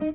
Hey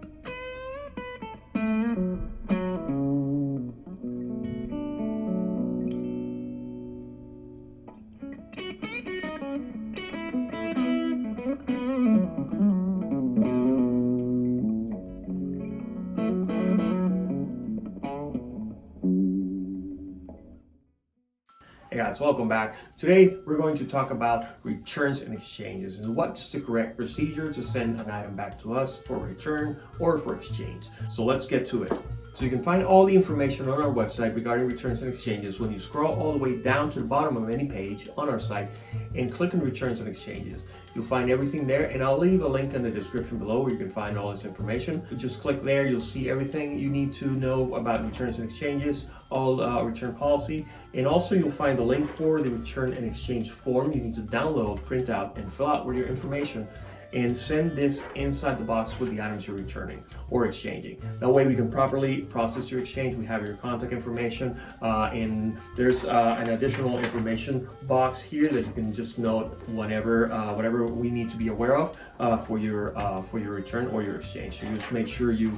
guys, welcome back. Today we're going to talk about returns and exchanges and what's the correct procedure to send an item back to us for return or for exchange. So let's get to it. So you can find all the information on our website regarding returns and exchanges when you scroll all the way down to the bottom of any page on our site and click on returns and exchanges. You'll find everything there, and I'll leave a link in the description below where you can find all this information. You just click there, you'll see everything you need to know about returns and exchanges, all return policy, and also you'll find the link for the return and exchange form you need to download, print out, and fill out with your information and send this inside the box with the items you're returning or exchanging. That way we can properly process your exchange. We have your contact information, and there's an additional information box here that you can just note whenever whatever we need to be aware of for your return or your exchange. So you just make sure you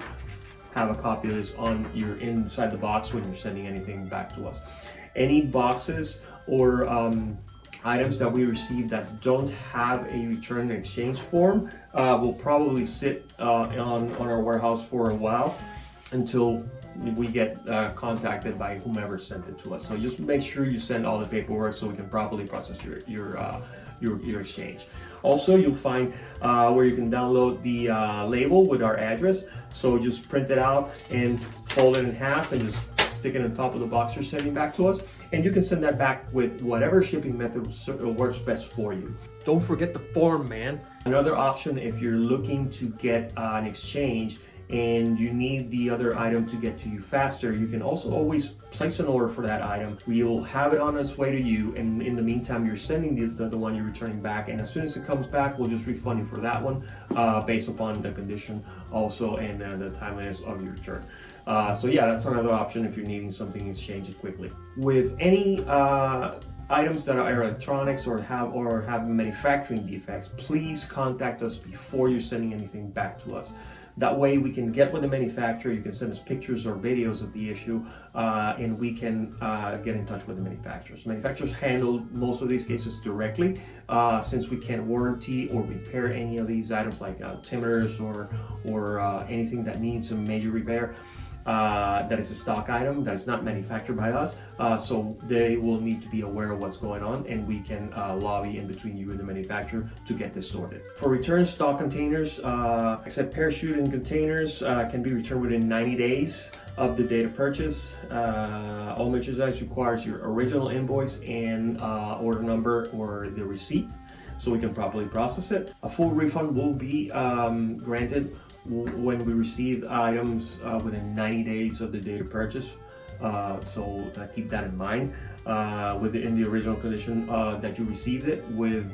have a copy of this on your inside the box when you're sending anything back to us. Any boxes or items that we receive that don't have a return and exchange form will probably sit on our warehouse for a while until we get contacted by whomever sent it to us. So just make sure you send all the paperwork so we can properly process your exchange. Also, you'll find where you can download the label with our address. So just print it out and fold it in half and just stick it on top of the box you're sending back to us, and you can send that back with whatever shipping method works best for you. Don't forget the form, man. Another option, if you're looking to get an exchange and you need the other item to get to you faster, you can also always place an order for that item. We'll have it on its way to you, and in the meantime you're sending the one you're returning back, and as soon as it comes back we'll just refund you for that one based upon the condition also and the timeliness of your return. So yeah, that's another option if you're needing something exchanged quickly. With any items that are electronics or have manufacturing defects, please contact us before you're sending anything back to us. That way we can get with the manufacturer, you can send us pictures or videos of the issue, and we can get in touch with the manufacturers. Manufacturers handle most of these cases directly, since we can't warranty or repair any of these items like altimeters or anything that needs a major repair. That is a stock item that is not manufactured by us, so they will need to be aware of what's going on, and we can lobby in between you and the manufacturer to get this sorted. For return, stock containers, except parachute and containers, can be returned within 90 days of the date of purchase. All merchandise requires your original invoice and order number or the receipt so we can properly process it. A full refund will be granted when we receive items within 90 days of the date of purchase, so keep that in mind. In the original condition that you received it, with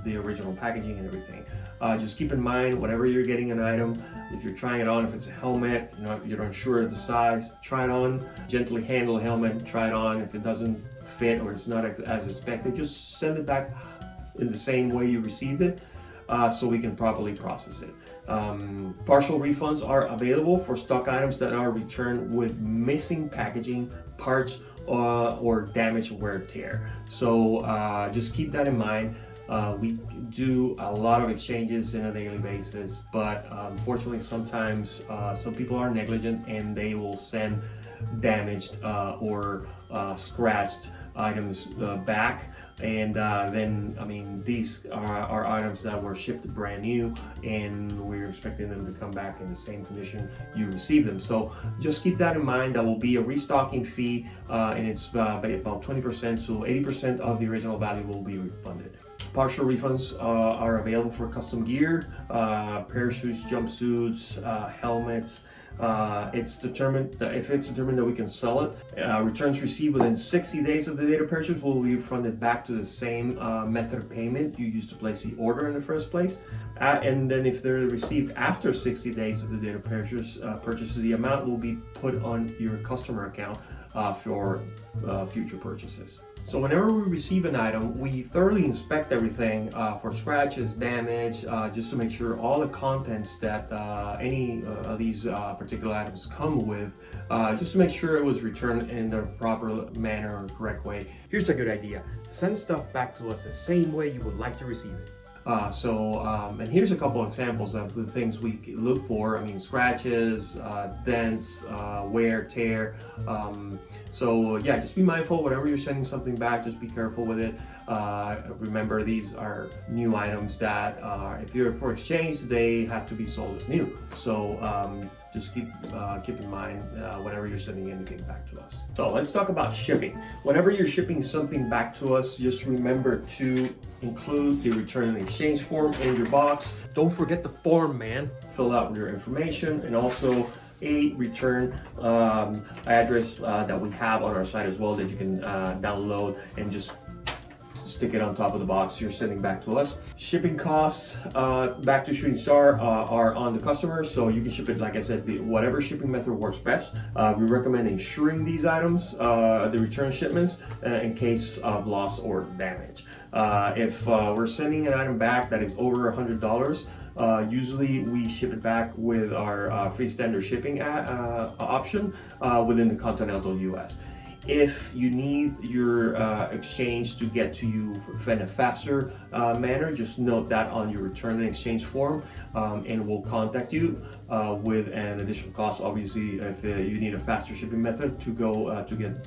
the original packaging and everything. Just keep in mind, whenever you're getting an item, if you're trying it on, if it's a helmet, you're unsure of the size, try it on, gently handle the helmet, try it on. If it doesn't fit or it's not as expected, just send it back in the same way you received it, so we can properly process it. Partial refunds are available for stock items that are returned with missing packaging, parts, or damaged wear tear. So just keep that in mind. We do a lot of exchanges on a daily basis, but unfortunately sometimes some people are negligent and they will send damaged or scratched items back, and then these are items that were shipped brand new, and we're expecting them to come back in the same condition you received them. So just keep that in mind. That will be a restocking fee, and it's about 20%, so 80% of the original value will be refunded. Partial refunds are available for custom gear, parachutes, jumpsuits, helmets. It's determined that if it's determined that we can sell it, returns received within 60 days of the date of purchase will be refunded back to the same method of payment you used to place the order in the first place. And then if they're received after 60 days of the date of purchase, the amount will be put on your customer account for future purchases. So whenever we receive an item, we thoroughly inspect everything for scratches, damage, just to make sure all the contents that any of these particular items come with, just to make sure it was returned in the proper manner or correct way. Here's a good idea. Send stuff back to us the same way you would like to receive it. And here's a couple examples of the things we look for. I mean, scratches, dents, wear, tear. Yeah, just be mindful whenever you're sending something back, just be careful with it. Remember, these are new items that if you're for exchange, they have to be sold as new. So just keep in mind whenever you're sending anything back to us. So let's talk about shipping. Whenever you're shipping something back to us, just remember to include the return and exchange form in your box. Don't forget the form, man. Fill out your information and also a return address that we have on our site as well, that you can download and just stick it on top of the box you're sending back to us. Shipping costs back to ChutingStar are on the customer, so you can ship it, like I said, whatever shipping method works best. We recommend insuring these items, the return shipments, in case of loss or damage. If we're sending an item back that is over $100, usually we ship it back with our free standard shipping option within the continental US. If you need your exchange to get to you in a faster manner, just note that on your return and exchange form, and we'll contact you with an additional cost. Obviously, if you need a faster shipping method to go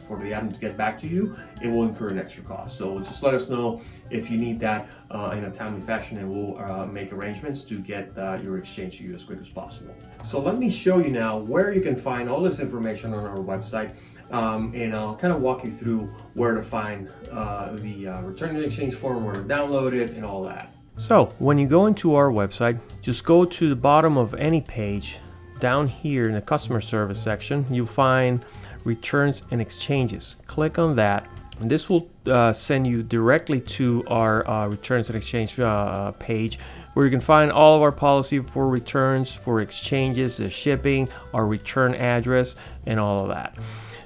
for the item to get back to you, it will incur an extra cost. So just let us know if you need that in a timely fashion, and we'll make arrangements to get your exchange to you as quick as possible. So let me show you now where you can find all this information on our website. And I'll kind of walk you through where to find the return and exchange form, where to download it, and all that. So when you go into our website, just go to the bottom of any page. Down here in the customer service section, you'll find returns and exchanges. Click on that, and this will send you directly to our returns and exchange page, where you can find all of our policy for returns, for exchanges, the shipping, our return address, and all of that.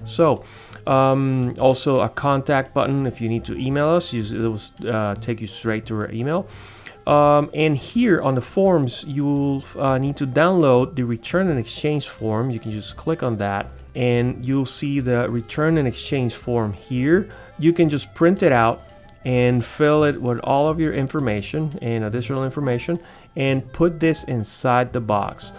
So also a contact button if you need to email us. It will take you straight to our email. And here on the forms, you'll need to download the return and exchange form. You can just click on that and you'll see the return and exchange form here. You can just print it out and fill it with all of your information and additional information and put this inside the box.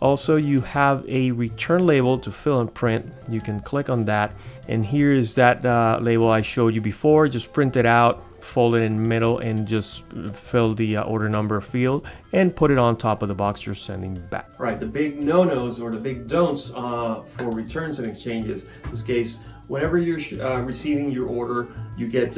Also, you have a return label to fill and print. You can click on that, and here is that label I showed you before. Just print it out, fold it in the middle, and just fill the order number field and put it on top of the box you're sending back. Right, the big no-nos or the big don'ts for returns and exchanges. In this case, whenever you're receiving your order, you get,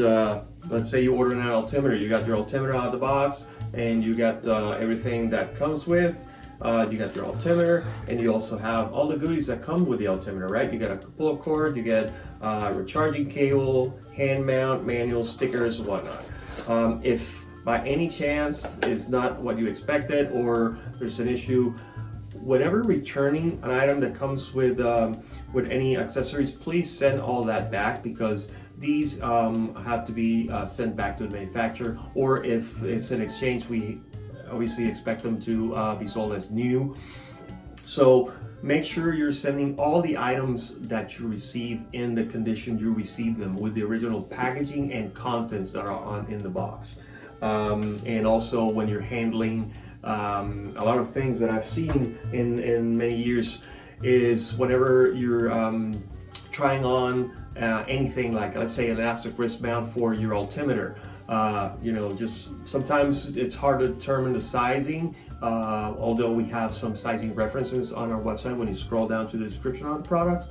let's say you order an altimeter. You got your altimeter out of the box, and you got everything that comes with. You got your altimeter, and you also have all the goodies that come with the altimeter, right? You got a pull-up cord, you get a charging cable, hand mount, manual, stickers, and whatnot. If by any chance it's not what you expected, or there's an issue, whenever returning an item that comes with any accessories, please send all that back, because these have to be sent back to the manufacturer, or if it's an exchange, we obviously expect them to be sold as new. So make sure you're sending all the items that you receive in the condition you received them, with the original packaging and contents that are in the box. And also when you're handling a lot of things that I've seen in many years is whenever you're trying on anything like, let's say, an elastic wrist mount for your altimeter. Just sometimes it's hard to determine the sizing, although we have some sizing references on our website when you scroll down to the description on the products.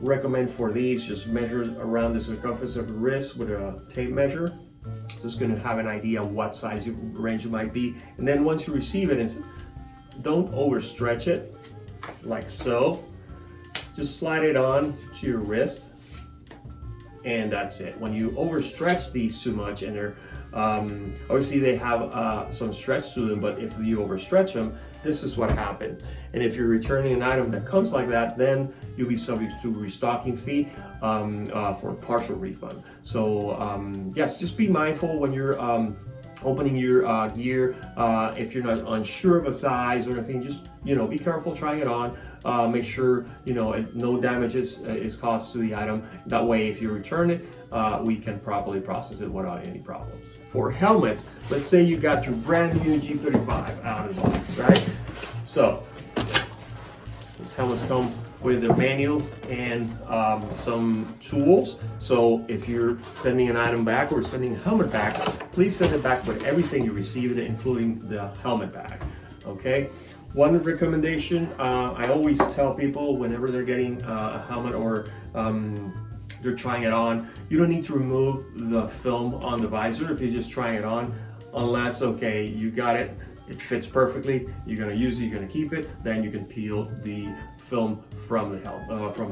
Recommend for these, just measure around the circumference of the wrist with a tape measure. Just going to have an idea what size range it might be. And then once you receive it, don't overstretch it like so. Just slide it on to your wrist. And that's it. When you overstretch these too much, and they're obviously they have some stretch to them, but if you overstretch them, this is what happened. And if you're returning an item that comes like that, then you'll be subject to a restocking fee for a partial refund. So yes, just be mindful when you're opening your gear. If you're not unsure of a size or anything, just be careful trying it on. Make sure no damage is caused to the item. That way, if you return it, we can properly process it without any problems. For helmets, let's say you got your brand new G35 out of the box, right? So these helmets come with a manual and some tools. So if you're sending an item back or sending a helmet back, please send it back with everything you received, including the helmet bag. Okay. One recommendation I always tell people whenever they're getting a helmet or they're trying it on, you don't need to remove the film on the visor if you're just trying it on, unless, okay, you got it, it fits perfectly, you're going to use it, you're going to keep it, then you can peel the film from the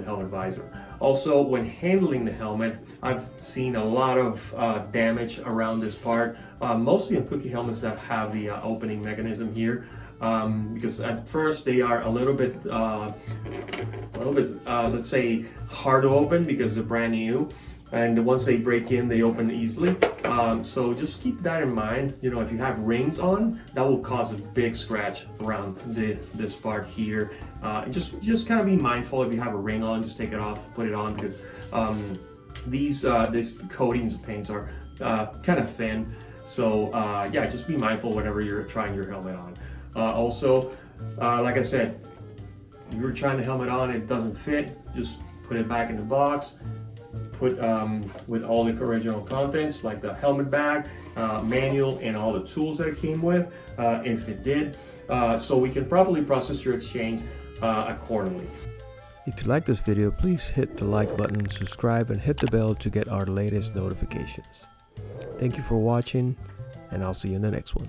helmet visor. Also, when handling the helmet, I've seen a lot of damage around this part, mostly on cookie helmets that have the opening mechanism here. Because at first they are a little bit, let's say, hard to open because they're brand new, and once they break in, they open easily. So just keep that in mind. If you have rings on, that will cause a big scratch around this part here. Just kind of be mindful. If you have a ring on, just take it off, put it on, because these coatings and paints are kind of thin. So yeah, just be mindful whenever you're trying your helmet on. Also, like I said, if you're trying the helmet on, it doesn't fit, just put it back in the box, put with all the original contents like the helmet bag, manual, and all the tools that it came with, if it did, so we can properly process your exchange accordingly. If you like this video, please hit the like button, subscribe, and hit the bell to get our latest notifications. Thank you for watching, and I'll see you in the next one.